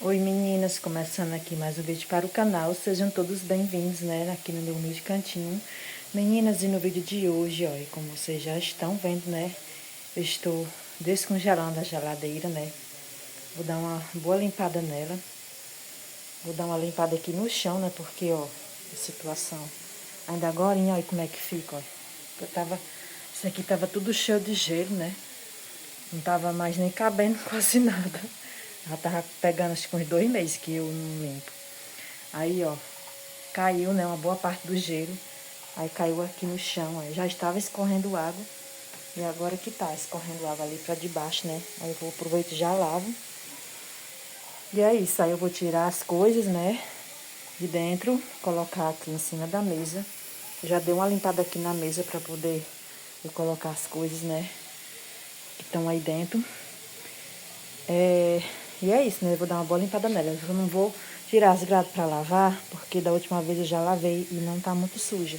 Oi meninas, começando aqui mais um vídeo para o canal, sejam todos bem-vindos, né, aqui no meu humilde cantinho. Meninas, e no vídeo de hoje, ó, como vocês já estão vendo, né, eu estou descongelando a geladeira, né, vou dar uma boa limpada nela, vou dar uma limpada aqui no chão, né, porque, ó, a situação, ainda agora, olha como é que fica, ó, isso aqui tava tudo cheio de gelo, né, não tava mais nem cabendo quase nada. Já tava pegando acho que uns 2 meses que eu não limpo. Aí, ó, caiu, né, uma boa parte do gelo. Aí caiu aqui no chão, ó. Já estava escorrendo água. E agora que tá escorrendo água ali pra debaixo, né. Aí eu vou aproveitar e já lavo. E é isso, aí eu vou tirar as coisas, né, de dentro, colocar aqui em cima da mesa. Já dei uma limpada aqui na mesa pra poder eu colocar as coisas, né, que estão aí dentro. E é isso, né? Eu vou dar uma boa limpada nela. Eu não vou tirar as grades pra lavar, porque da última vez eu já lavei e não tá muito suja.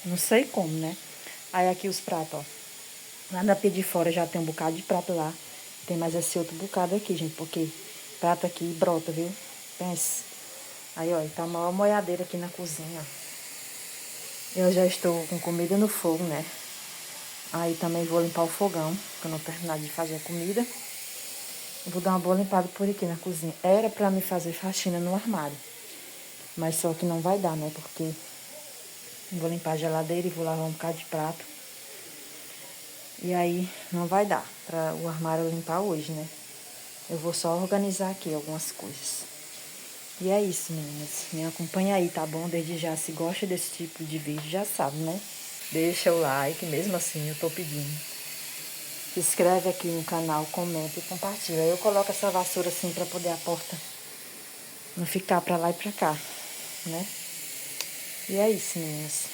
Não sei como, né? Aí aqui os pratos, ó. Lá na pia de fora já tem um bocado de prato lá. Tem mais esse outro bocado aqui, gente, porque prato aqui brota, viu? Pense. Aí, ó, tá uma maior molhadeira aqui na cozinha. Eu já estou com comida no fogo, né? Aí também vou limpar o fogão, pra eu não terminar de fazer a comida. Eu vou dar uma boa limpada por aqui na cozinha. Era pra me fazer faxina no armário. Mas só que não vai dar, né? Porque eu vou limpar a geladeira e vou lavar um bocado de prato. E aí não vai dar pra o armário limpar hoje, né? Eu vou só organizar aqui algumas coisas. E é isso, meninas. Me acompanha aí, tá bom? Desde já, se gosta desse tipo de vídeo, já sabe, né? Deixa o like, mesmo assim eu tô pedindo. Se inscreve aqui no canal, comenta e compartilha. Eu coloco essa vassoura assim pra poder a porta não ficar pra lá e pra cá, né? E é isso, meninas.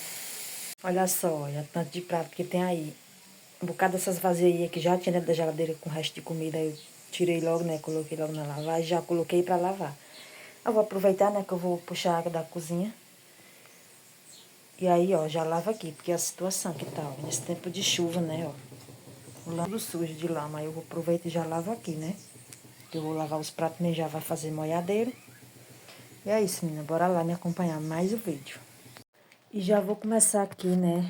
Olha só, olha tanto de prato que tem aí. Um bocado dessas vasilhas que já tinha dentro da geladeira com o resto de comida, eu tirei logo, né? Coloquei logo na lavagem, já coloquei pra lavar. Eu vou aproveitar, né, que eu vou puxar a água da cozinha. E aí, ó, já lavo aqui, porque a situação que tá, ó, nesse tempo de chuva, né, ó. O lama sujo de lama, aí eu vou aproveitar e já lavo aqui, né? Eu vou lavar os pratos, né, já vai fazer molhadeira. E é isso, menina, bora lá me acompanhar mais o vídeo. E já vou começar aqui, né,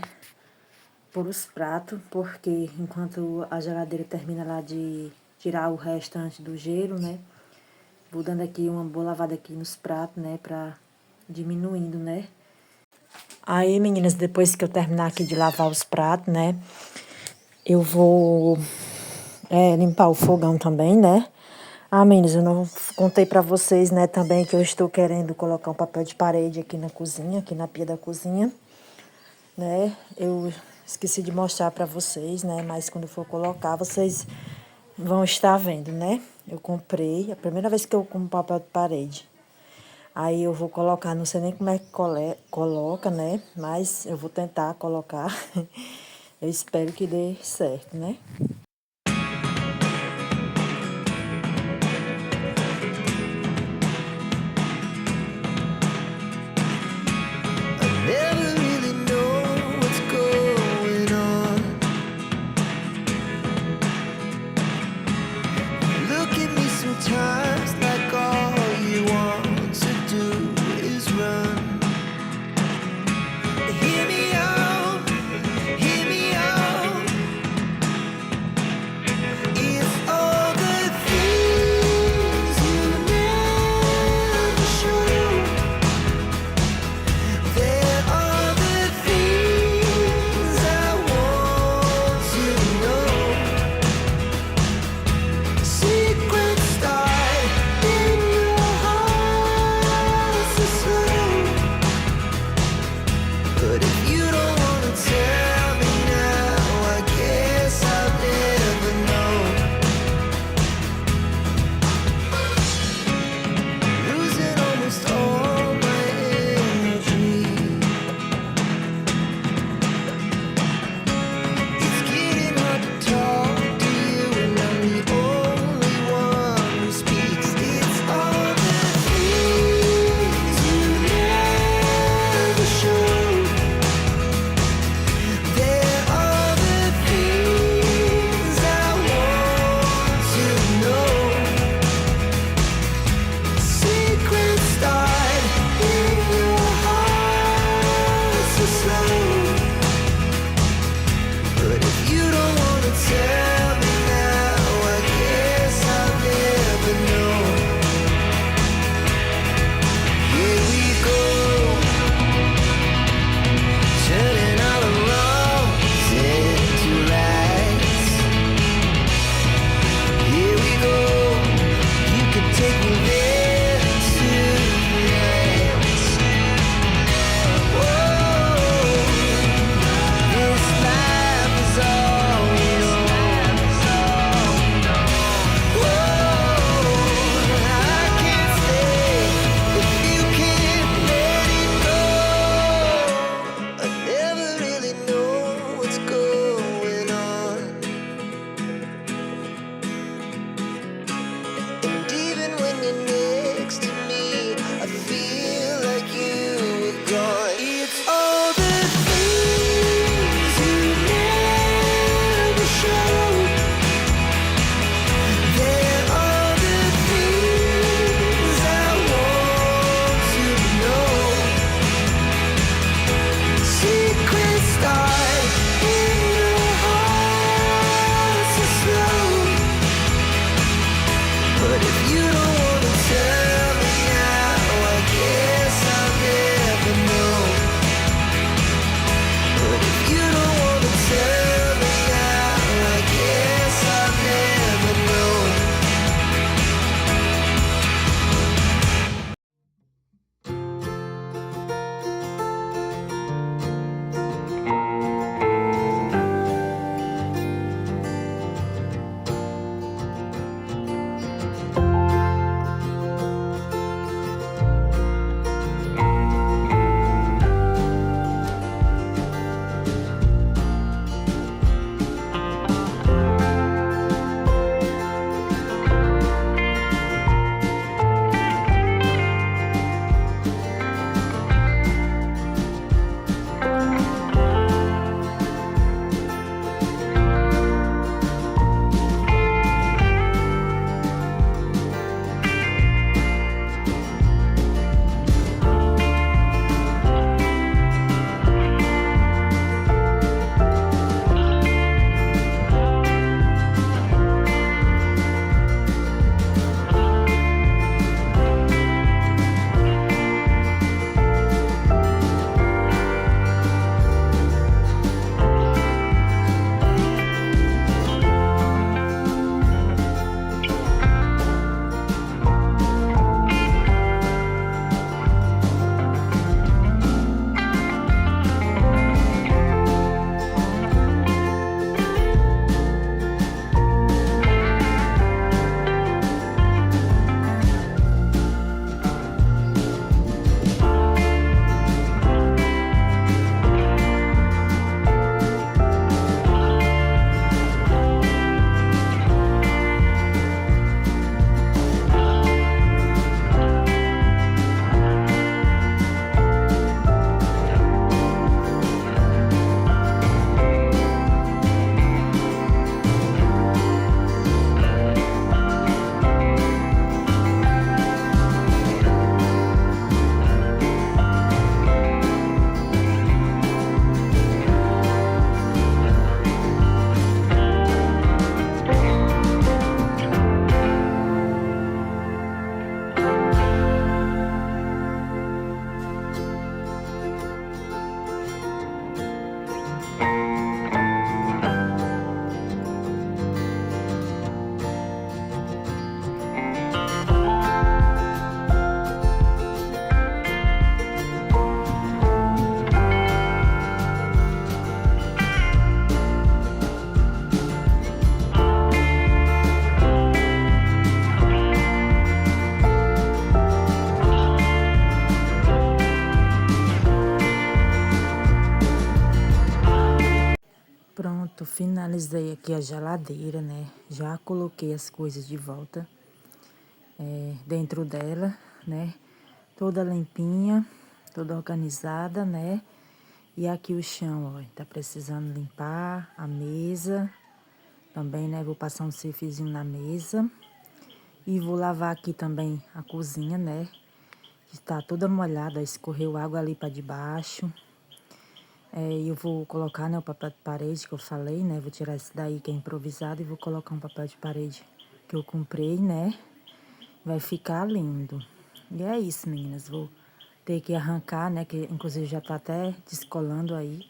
por os pratos, porque enquanto a geladeira termina lá de tirar o restante do gelo, né, vou dando aqui uma boa lavada aqui nos pratos, né, pra diminuindo, né. Aí, meninas, depois que eu terminar aqui de lavar os pratos, né, eu vou limpar o fogão também, né. Ah, meninas, eu não contei pra vocês, né, também que eu estou querendo colocar um papel de parede aqui na cozinha, aqui na pia da cozinha, né. Eu esqueci de mostrar pra vocês, né, mas quando for colocar, vocês vão estar vendo, né. Eu comprei, a primeira vez que eu compro papel de parede. Aí eu vou colocar, não sei nem como é que coloca, né, mas eu vou tentar colocar. Eu espero que dê certo, né. Never really know what's going on. Look at me sometimes like all you want to do is run. Hear me out, hear me out. finalizei aqui a geladeira, né? Já coloquei as coisas de volta dentro dela, né? Toda limpinha, toda organizada, né? E aqui o chão, ó, tá precisando limpar a mesa também, né? Vou passar um surfzinho na mesa. E vou lavar aqui também a cozinha, né? Que tá toda molhada, escorreu água ali para debaixo. Eu vou colocar, né, o papel de parede que eu falei, né? Vou tirar esse daí que é improvisado e vou colocar um papel de parede que eu comprei, né? Vai ficar lindo. E é isso, meninas. Vou ter que arrancar, né? Que inclusive já tá até descolando aí.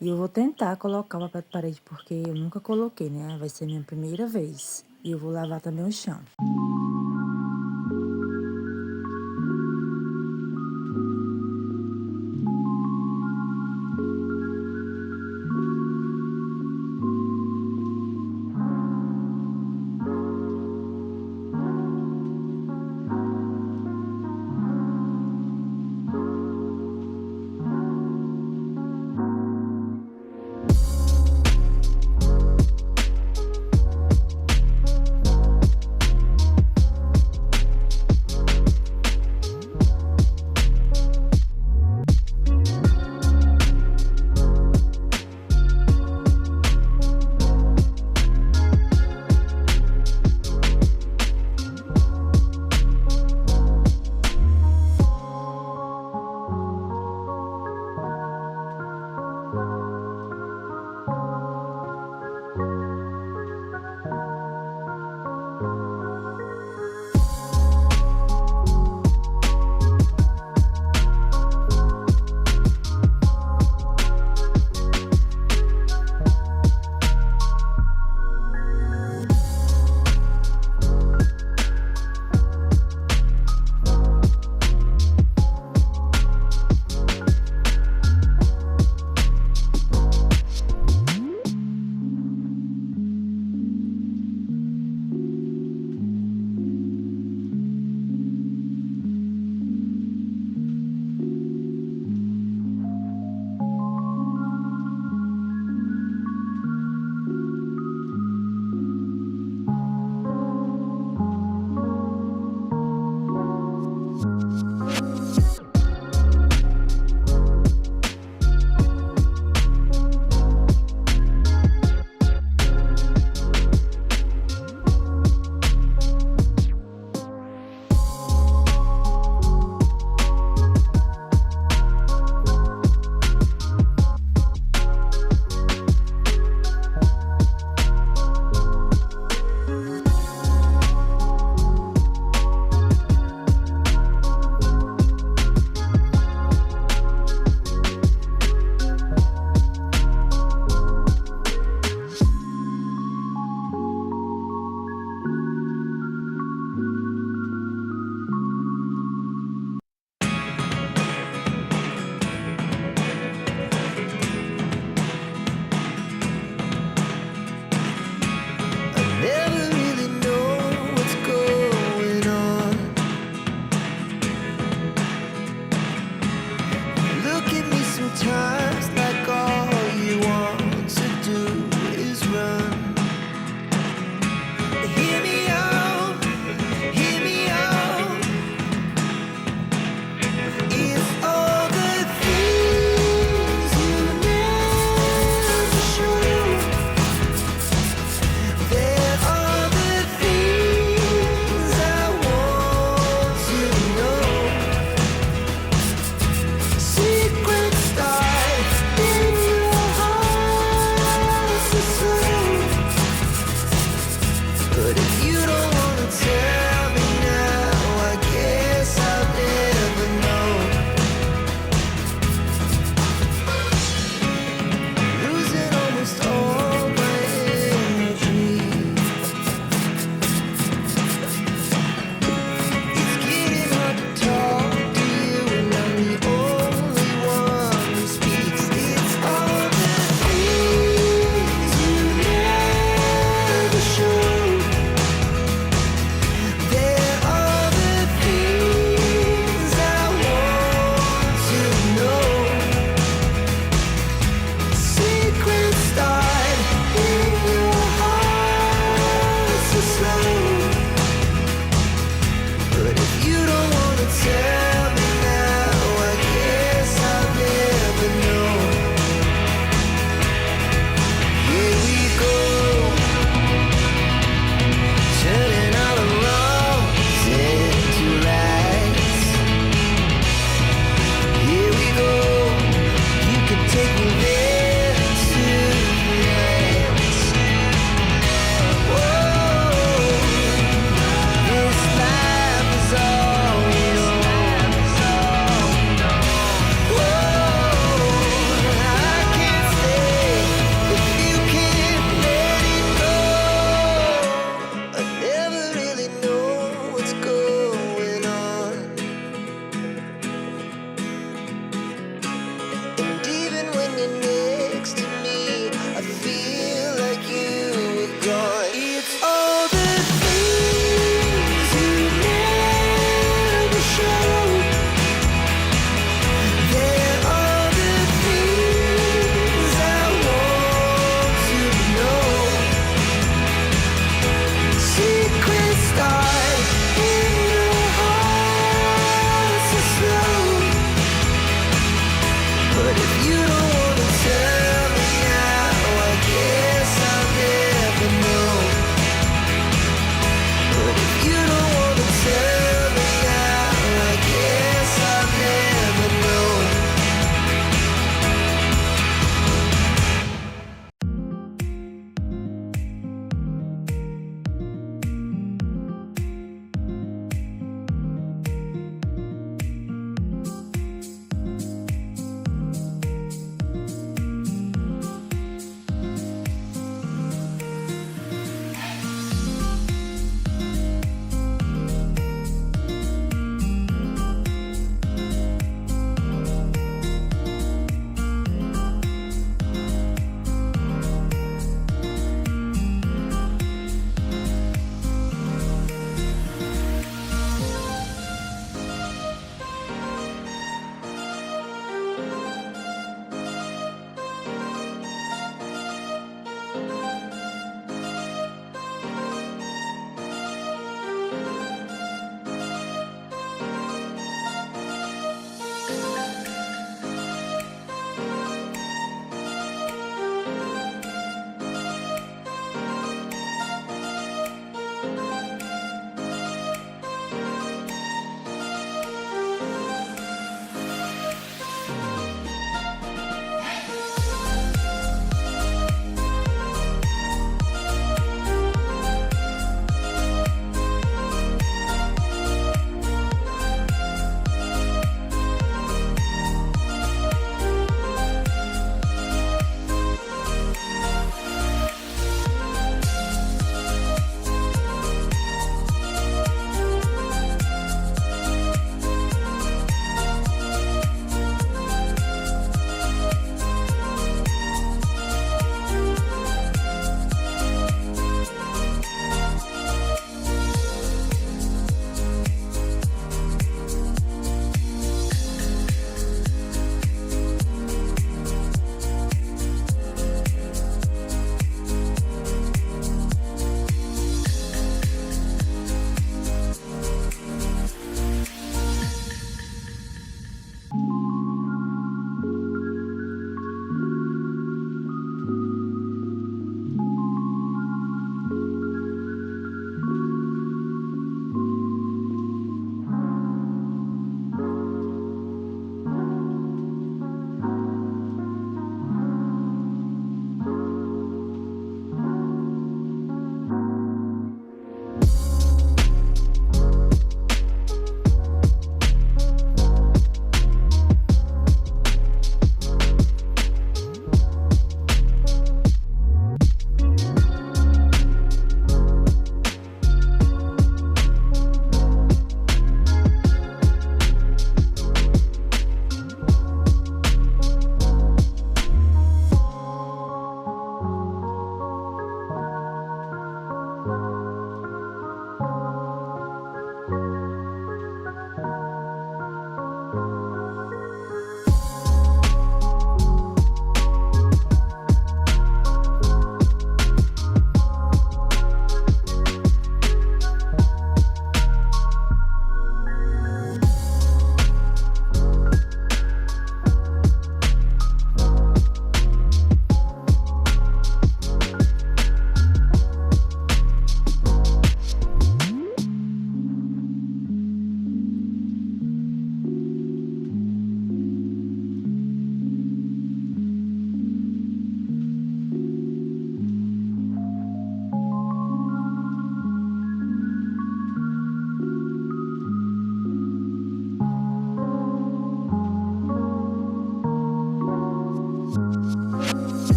E eu vou tentar colocar o papel de parede porque eu nunca coloquei, né? Vai ser minha primeira vez. E eu vou lavar também o chão.